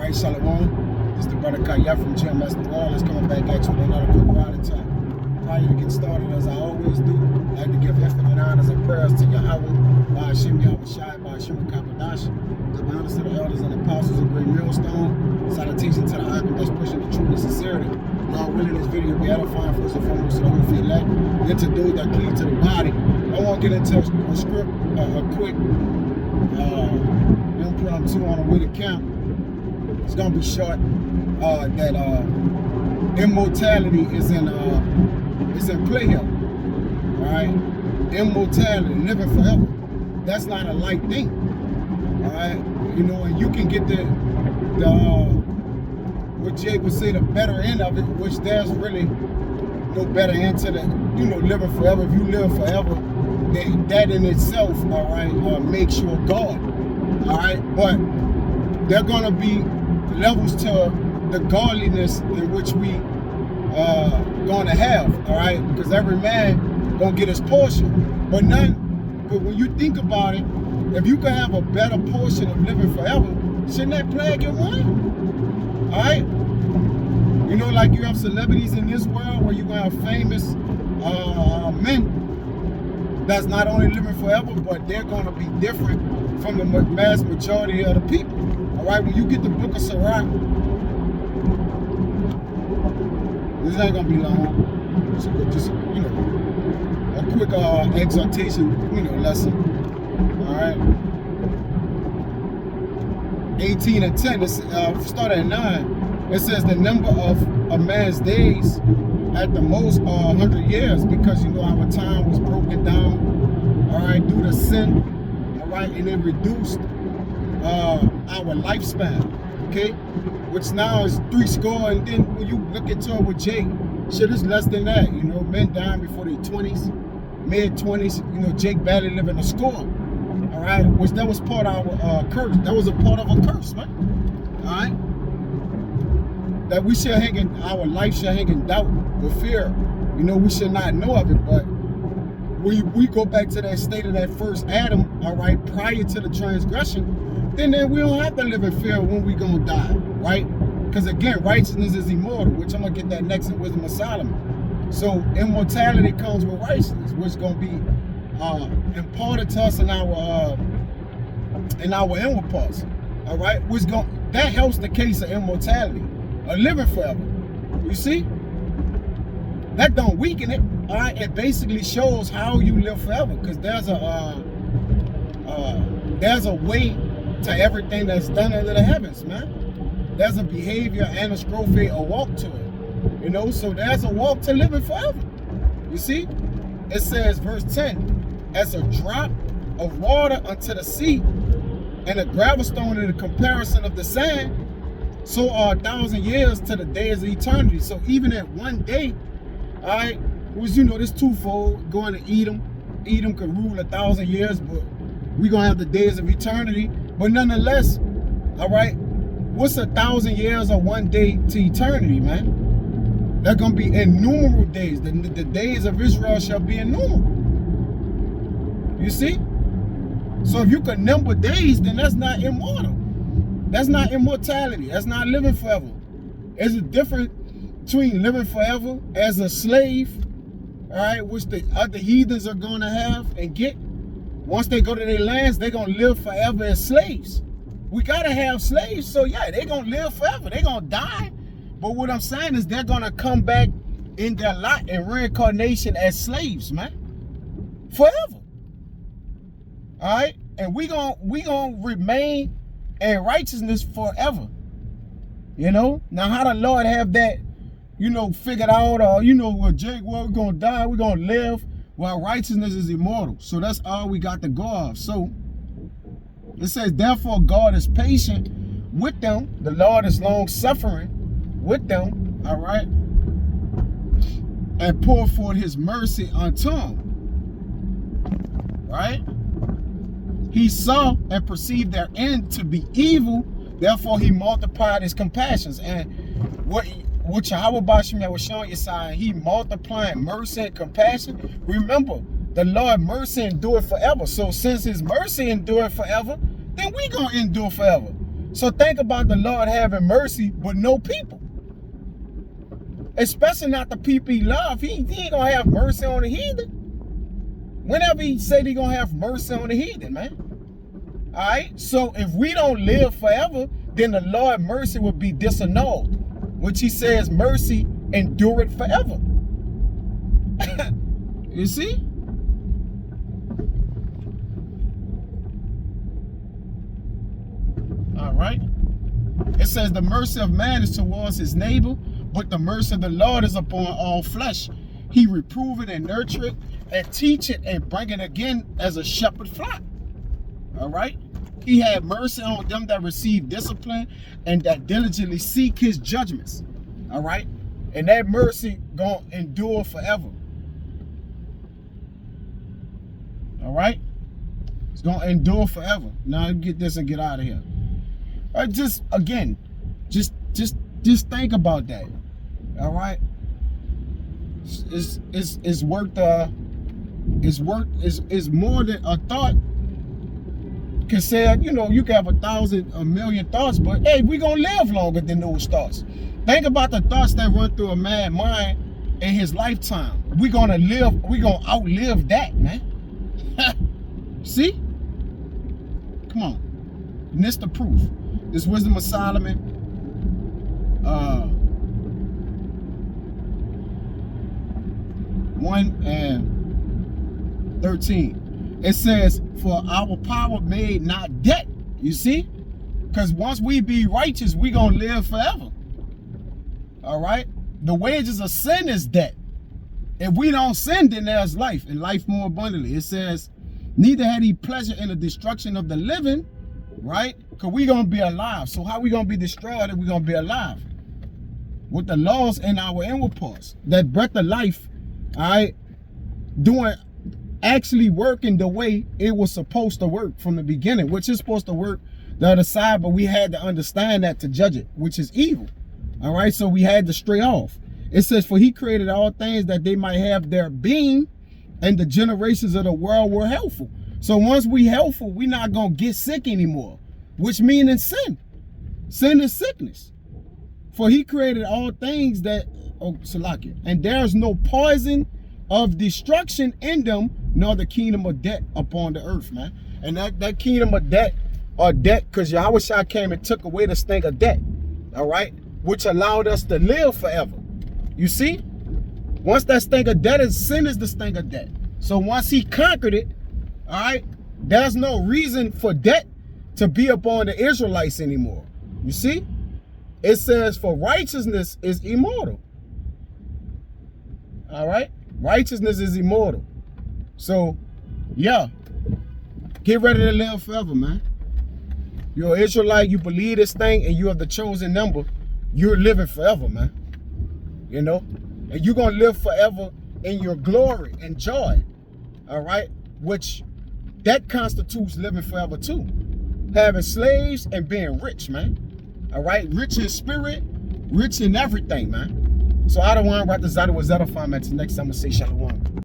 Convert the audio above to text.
Alright, Shalom. It's the brother Kaya from GMS New Orleans coming back at you with another quick ride attack. Prior to get started, as I always do, I like to give infinite honors and prayers to Yahweh, by Hashem Yahweh Shai, by Hashem Kapadash, to the honors to the elders and apostles of Great Millstone, salutation to the icon that's pushing the truth and sincerity. Lord willing, this video be edifying first and foremost to the whole elect, then to those that cleave to the body. I want to get into a script, a quick impromptu on the way to camp. It's gonna be short. That immortality is in play here. All right, immortality, living forever. That's not a light thing. All right, you know, and you can get the what Jake would say, the better end of it, which there's really no better end to the, you know, living forever. If you live forever, then that in itself, all right, makes you a God. All right, but there are gonna be levels to the godliness in which we gonna have, all right, because every man gonna get his portion. But when you think about it, if you can have a better portion of living forever, shouldn't that plague your mind? All right, you know, like you have celebrities in this world where you're gonna have famous men that's not only living forever, but they're gonna be different from the mass majority of the people. All right, when you get the book of Sirach, this ain't gonna be long. Just you know, a quick exhortation, you know, lesson. All right, 18 and 10. It's start at 9. It says the number of a man's days at the most are 100 years, because you know our time was broken down. All right, due to sin. All right, and it reduced our lifespan, okay, which now is 80. And then when you look into it with Jake, shit is less than that. You know, men dying before their 20s, mid-20s. You know, Jake barely living a score. All right, which that was part of our curse. That was a part of a curse, man. All right, that we should hang in, our life should hang in doubt with fear. You know, we should not know of it, but we go back to that state of that first Adam, all right, prior to the transgression, then we don't have to live in fear when we gonna die, right? Because again, righteousness is immortal, which I'm gonna get that next in Wisdom of Solomon. So immortality comes with righteousness, which is gonna be imparted to us in our inward parts, all right? That helps the case of immortality, of living forever. You see? That don't weaken it. All right, it basically shows how you live forever, because there's a way to everything that's done under the heavens, man. There's a behavior and a strophe, a walk to it. You know, so there's a walk to living forever. You see? It says, verse 10, as a drop of water unto the sea, and a gravelstone in the comparison of the sand, so are 1,000 years to the days of eternity. So even at one day, all right, was, you know, this twofold, going to Edom. Edom could rule 1,000 years, but we're going to have the days of eternity. But nonetheless, all right, what's 1,000 years or one day to eternity, man? They're going to be innumerable days. The days of Israel shall be innumerable. You see? So if you could number days, then that's not immortal. That's not immortality. That's not living forever. There's a difference between living forever as a slave, all right, which the other heathens are going to have and get. Once they go to their lands, they're going to live forever as slaves. We got to have slaves, so yeah, they're going to live forever. They're going to die. But what I'm saying is they're going to come back in their lot and reincarnation as slaves, man. Forever. All right? And we gonna remain in righteousness forever. You know? Now, how the Lord have that, you know, figured out, or, you know, well, Jake, well, we're going to die, we're going to live. Well, righteousness is immortal. So that's all we got to go off. So it says, therefore, God is patient with them. The Lord is long suffering with them. All right. And pour forth his mercy unto them. Right. He saw and perceived their end to be evil. Therefore, he multiplied his compassions. And what Yahweh Bashim was showing you, sign, he multiplying mercy and compassion. Remember, the Lord mercy endure forever. So since his mercy endure forever, then we gonna endure forever. So think about the Lord having mercy, but no people. Especially not the people he loves. He ain't gonna have mercy on the heathen. Whenever he said he gonna have mercy on the heathen, man. All right. So if we don't live forever, then the Lord's mercy will be disannulled, which he says mercy endureth forever. You see? All right. It says the mercy of man is towards his neighbor, but the mercy of the Lord is upon all flesh. He reprove it and nurture it and teach it and bring it again as a shepherd flock. All right. He had mercy on them that receive discipline and that diligently seek his judgments. All right. And that mercy gonna endure forever. All right. It's gonna endure forever. Now get this and get out of here. Just again, just think about that. All right. It's more than a thought can say. You know, you can have a million thoughts, but hey, we gonna live longer than those thoughts. Think about the thoughts that run through a man's mind in his lifetime. We gonna outlive that, man. See? Come on. And this the proof. This Wisdom of Solomon, 1:13. It says, for our power made not debt. You see? Because once we be righteous, we gonna live forever. All right? The wages of sin is debt. If we don't sin, then there's life, and life more abundantly. It says, neither had he pleasure in the destruction of the living, right? Because we're going to be alive. So how we going to be destroyed if we're going to be alive? With the laws in our inward parts. That breath of life, all right, actually working the way it was supposed to work from the beginning, which is supposed to work the other side, but we had to understand that to judge it, which is evil. All right, so we had to stray off. It says, for he created all things that they might have their being, and the generations of the world were healthful. So once we healthful, we're not going to get sick anymore, which means in sin. Sin is sickness. For he created all things that, Salakia, and there's no poison of destruction in them, nor the kingdom of death upon the earth, man. And that kingdom of death, or death, because Yahushua came and took away the stink of death, all right, which allowed us to live forever. You see? Once that stink of death is, sin is the stink of death. So once he conquered it, all right, there's no reason for death to be upon the Israelites anymore. You see? It says, for righteousness is immortal. All right? Righteousness is immortal. So, yeah. Get ready to live forever, man. You're an Israelite, you believe this thing, and you are the chosen number. You're living forever, man. You know? And you're going to live forever in your glory and joy. All right? Which, that constitutes living forever too. Having slaves and being rich, man. All right? Rich in spirit, rich in everything, man. So I don't want to write this out with Zeta format. Next time I'm going to say shalom.